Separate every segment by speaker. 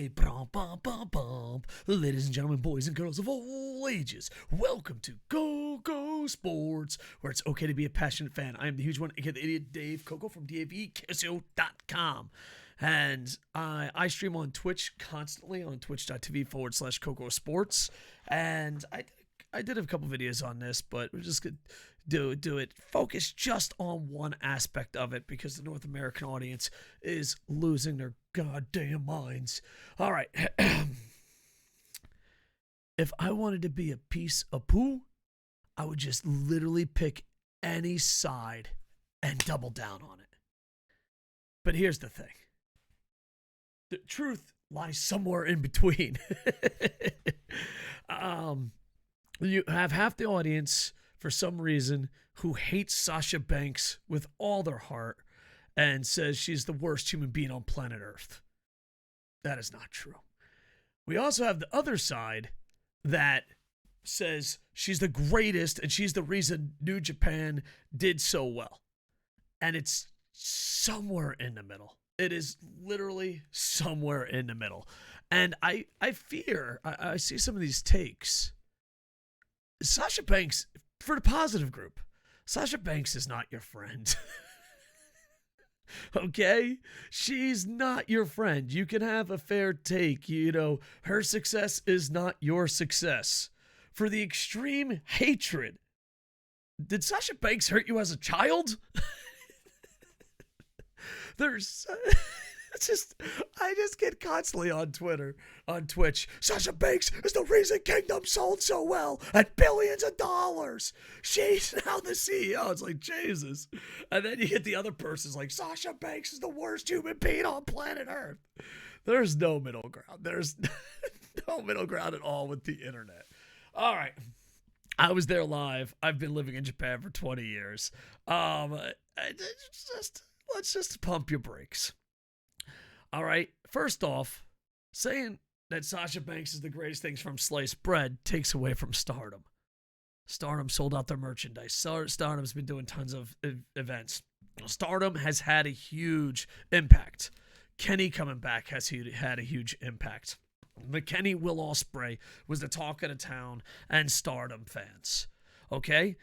Speaker 1: Okay, brum, bum, bum, bum. Ladies and gentlemen, boys and girls of all ages, welcome to KocoSports, where it's okay to be a passionate fan. I am the huge one, aka the idiot Dave Koco from DAVKSO.com. And I stream on Twitch constantly on twitch.tv/KocoSports. And I did a couple videos on this, but we're just going to do it. Focus just on one aspect of it because the North American audience is losing their goddamn minds. All right. If I wanted to be a piece of poo, I would just literally pick any side and double down on it. But here's the thing. The truth lies somewhere in between. You have half the audience, for some reason, who hates Sasha Banks with all their heart and says she's the worst human being on planet Earth. That is not true. We also have the other side that says she's the greatest and she's the reason New Japan did so well. And it's somewhere in the middle. It is literally somewhere in the middle. And I fear, I see some of these takes. Sasha Banks, for the positive group, Sasha Banks is not your friend. Okay? She's not your friend. You can have a fair take. You know, her success is not your success. For the extreme hatred, did Sasha Banks hurt you as a child? I just get constantly on Twitch. Sasha Banks is the reason Kingdom sold so well at billions of dollars. She's now the CEO. It's like, Jesus. And then you get the other person's like, Sasha Banks is the worst human being on planet Earth. There's no middle ground. There's no middle ground at all with the internet. All right. I was there live. I've been living in Japan for 20 years. Let's just pump your brakes. All right. First off, saying that Sasha Banks is the greatest things from sliced bread takes away from Stardom. Stardom sold out their merchandise. Stardom's been doing tons of events. Stardom has had a huge impact. Kenny coming back has had a huge impact. McKenny Will Ospreay was the talk of the town and Stardom fans. Okay?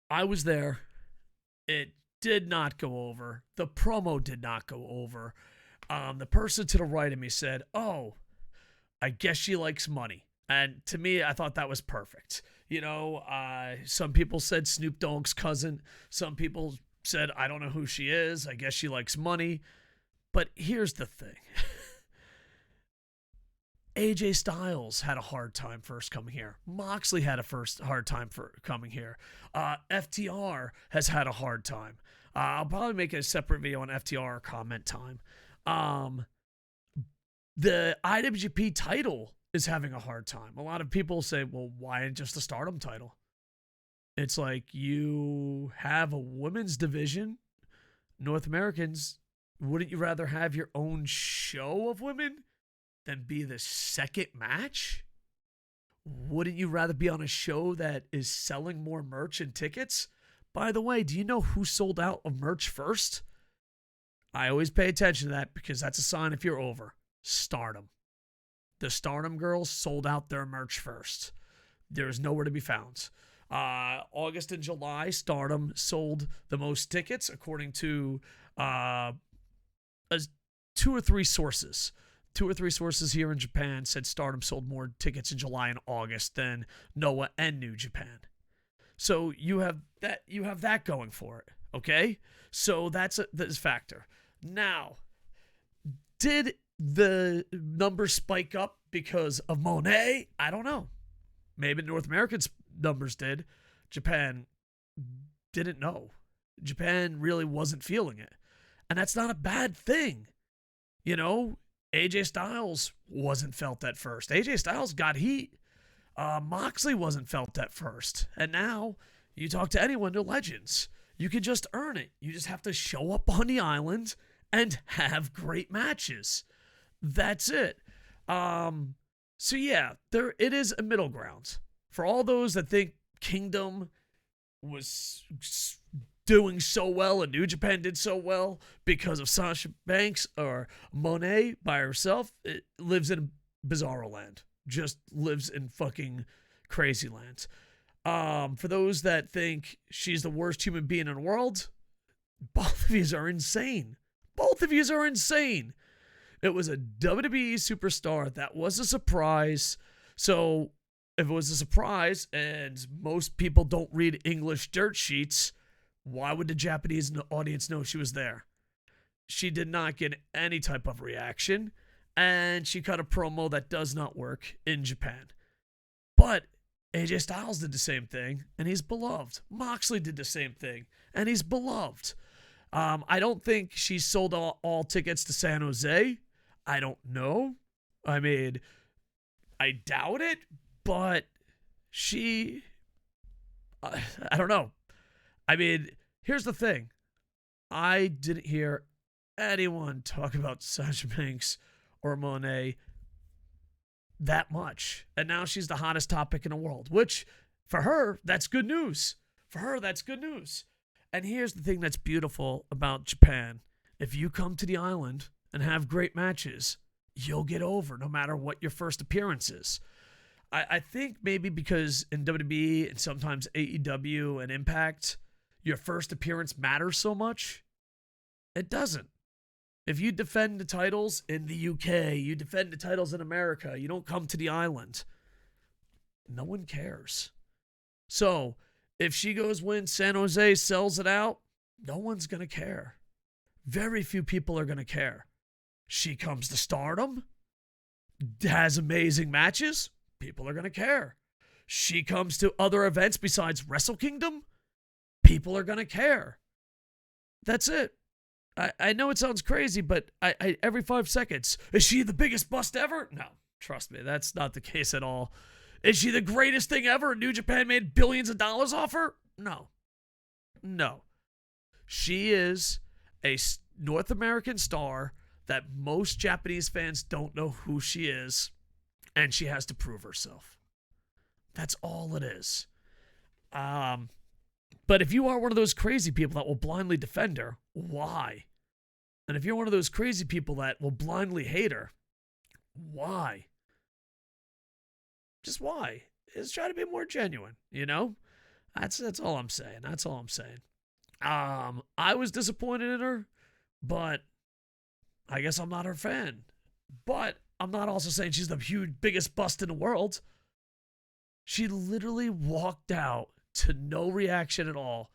Speaker 1: I was there. It did not go over. The promo did not go over. The person to the right of me said, "Oh, I guess she likes money." And to me, I thought that was perfect. You know, some people said Snoop Dogg's cousin. Some people said, I don't know who she is. I guess she likes money. But here's the thing. AJ Styles had a hard time first coming here. Moxley had a hard time for coming here. FTR has had a hard time. I'll probably make a separate video on FTR comment time. The IWGP title is having a hard time. A lot of people say, well, why just the Stardom title? It's like you have a women's division. North Americans, wouldn't you rather have your own show of women than be the second match? Wouldn't you rather be on a show that is selling more merch and tickets? By the way, do you know who sold out of merch first? I always pay attention to that because that's a sign if you're over. Stardom. The Stardom girls sold out their merch first. There's nowhere to be found. August and July, Stardom sold the most tickets according to 2 or 3 sources. 2 or 3 sources here in Japan said Stardom sold more tickets in July and August than Noah and New Japan. So you have that going for it, okay? So that's a factor. Now, did the numbers spike up because of Mone? I don't know. Maybe North Americans' numbers did. Japan didn't know. Japan really wasn't feeling it. And that's not a bad thing. You know, AJ Styles wasn't felt at first. AJ Styles got heat. Moxley wasn't felt at first. And now, you talk to anyone, they're legends. You can just earn it. You just have to show up on the island and have great matches. That's it. So yeah, it is a middle ground. For all those that think Kingdom was doing so well and New Japan did so well because of Sasha Banks or Mone by herself. It lives in bizarro land. Just lives in fucking crazy land. For those that think she's the worst human being in the world, both of you are insane. Both of you are insane. It was a WWE superstar. That was a surprise. So if it was a surprise and most people don't read English dirt sheets, why would the Japanese audience know she was there? She did not get any type of reaction, and she cut a promo that does not work in Japan. But AJ Styles did the same thing, and he's beloved. Moxley did the same thing, and he's beloved. I don't think she sold all tickets to San Jose. I don't know. I mean, I doubt it, but I don't know. I mean, here's the thing. I didn't hear anyone talk about Sasha Banks or Monet that much. And now she's the hottest topic in the world, which for her, that's good news. For her, that's good news. And here's the thing that's beautiful about Japan. If you come to the island and have great matches, you'll get over no matter what your first appearance is. I think maybe because in WWE and sometimes AEW and Impact, your first appearance matters so much. It doesn't. If you defend the titles in the UK, you defend the titles in America, you don't come to the island, no one cares. So if she goes win, San Jose sells it out, no one's going to care. Very few people are going to care. She comes to Stardom, has amazing matches, people are going to care. She comes to other events besides Wrestle Kingdom, people are going to care. That's it. I know it sounds crazy, but I every 5 seconds, is she the biggest bust ever? No, trust me, that's not the case at all. Is she the greatest thing ever? New Japan made billions of dollars off her? No. No. She is a North American star that most Japanese fans don't know who she is, and she has to prove herself. That's all it is. But if you are one of those crazy people that will blindly defend her, why? And if you're one of those crazy people that will blindly hate her, why? Just why? Just try to be more genuine, you know? That's all I'm saying. That's all I'm saying. I was disappointed in her, but I guess I'm not her fan. But I'm not also saying she's the huge, biggest bust in the world. She literally walked out to no reaction at all,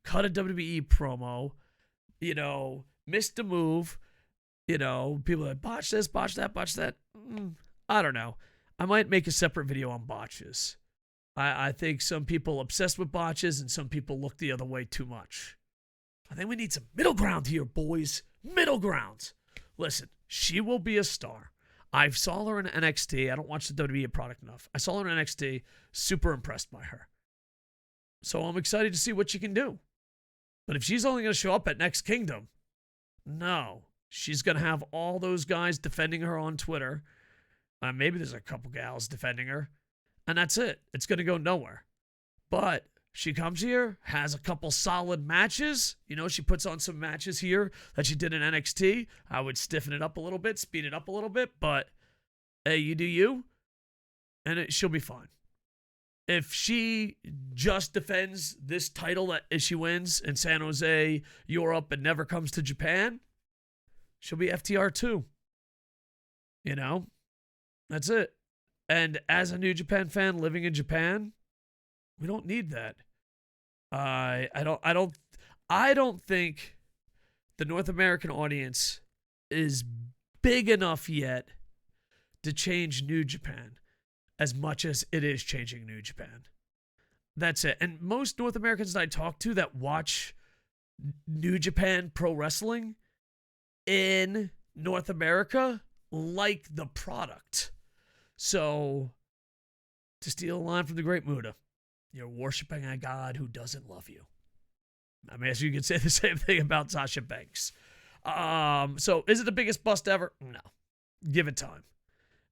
Speaker 1: cut a WWE promo, missed a move, people like, botch this, botch that, botch that. I don't know. I might make a separate video on botches. I think some people obsessed with botches and some people look the other way too much. I think we need some middle ground here, boys. Middle ground. Listen, she will be a star. I saw her in NXT. I don't watch the WWE product enough. I saw her in NXT. Super impressed by her. So I'm excited to see what she can do. But if she's only going to show up at Next Kingdom, no. She's going to have all those guys defending her on Twitter. Maybe there's a couple gals defending her. And that's it. It's going to go nowhere. But she comes here, has a couple solid matches. She puts on some matches here that she did in NXT. I would stiffen it up a little bit, speed it up a little bit. But, hey, you do you. And she'll be fine. If she just defends this title that if she wins in San Jose, Europe, and never comes to Japan, she'll be FTR too. That's it. And as a New Japan fan living in Japan, we don't need that. I don't think the North American audience is big enough yet to change New Japan as much as it is changing New Japan. That's it. And most North Americans that I talk to that watch New Japan Pro Wrestling in North America like the product. So, to steal a line from the great Muda, you're worshiping a God who doesn't love you. I mean, you could say the same thing about Sasha Banks. So, is it the biggest bust ever? No. Give it time.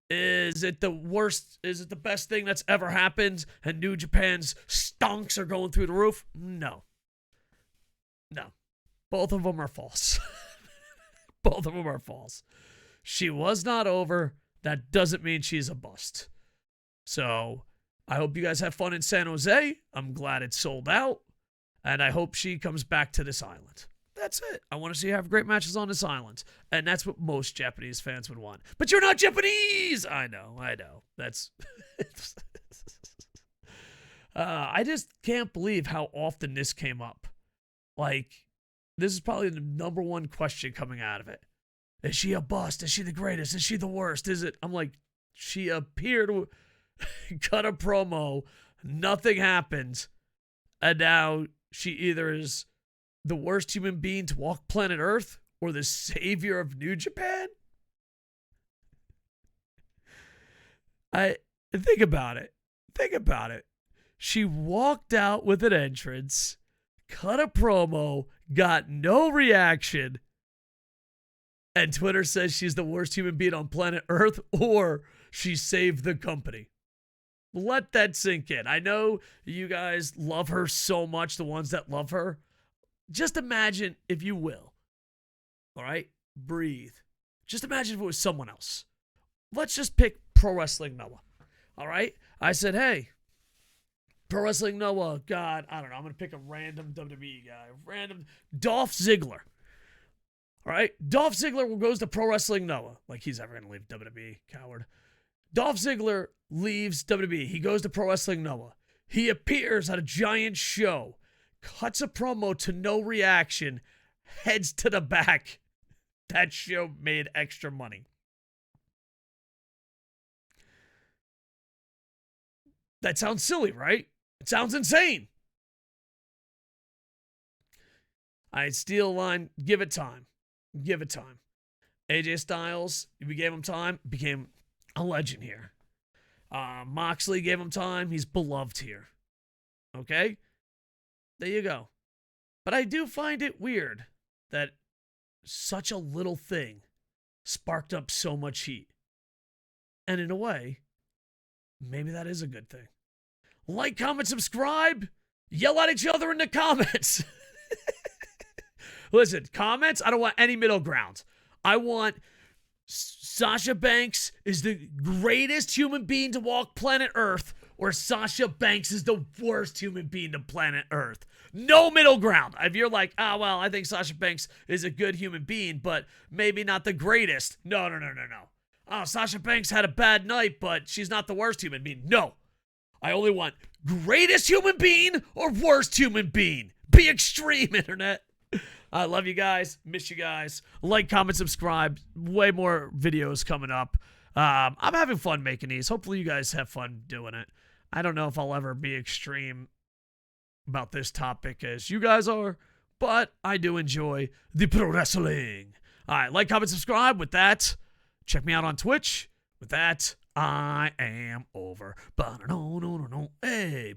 Speaker 1: Is it the worst? Is it the best thing that's ever happened and New Japan's stonks are going through the roof? No. No. Both of them are false. Both of them are false. She was not over. That doesn't mean she's a bust. So I hope you guys have fun in San Jose. I'm glad it's sold out. And I hope she comes back to this island. That's it. I want to see her have great matches on this island. And that's what most Japanese fans would want. But you're not Japanese! I know. That's... I just can't believe how often this came up. Like, this is probably the number one question coming out of it. Is she a bust? Is she the greatest? Is she the worst? Is it? I'm like, she appeared to cut a promo. Nothing happened. And now she either is the worst human being to walk planet Earth or the savior of New Japan. Think about it. She walked out with an entrance, cut a promo, got no reaction, and Twitter says she's the worst human being on planet Earth, or she saved the company. Let that sink in. I know you guys love her so much, the ones that love her. Just imagine, if you will. All right? Breathe. Just imagine if it was someone else. Let's just pick Pro Wrestling Noah. All right? I said, hey, Pro Wrestling Noah, God, I don't know. I'm going to pick a random WWE guy. Random Dolph Ziggler. All right? Dolph Ziggler goes to Pro Wrestling Noah. Like he's ever going to leave WWE, coward. Dolph Ziggler leaves WWE. He goes to Pro Wrestling Noah. He appears at a giant show, cuts a promo to no reaction, heads to the back. That show made extra money. That sounds silly, right? It sounds insane. I steal a line, give it time. Give it time. AJ Styles, we gave him time, became a legend here. Moxley gave him time. He's beloved here. Okay? There you go. But I do find it weird that such a little thing sparked up so much heat. And in a way, maybe that is a good thing. Like, comment, subscribe. Yell at each other in the comments. Listen, comments, I don't want any middle ground. I want Sasha Banks is the greatest human being to walk planet Earth, or Sasha Banks is the worst human being to planet Earth. No middle ground. If you're like, well, I think Sasha Banks is a good human being, but maybe not the greatest. No. Oh, Sasha Banks had a bad night, but she's not the worst human being. No. I only want greatest human being or worst human being. Be extreme, internet. I love you guys. Miss you guys. Like, comment, subscribe. Way more videos coming up. I'm having fun making these. Hopefully you guys have fun doing it. I don't know if I'll ever be extreme about this topic as you guys are, but I do enjoy the pro wrestling. All right, like, comment, subscribe. With that, check me out on Twitch. With that, I am over. Hey,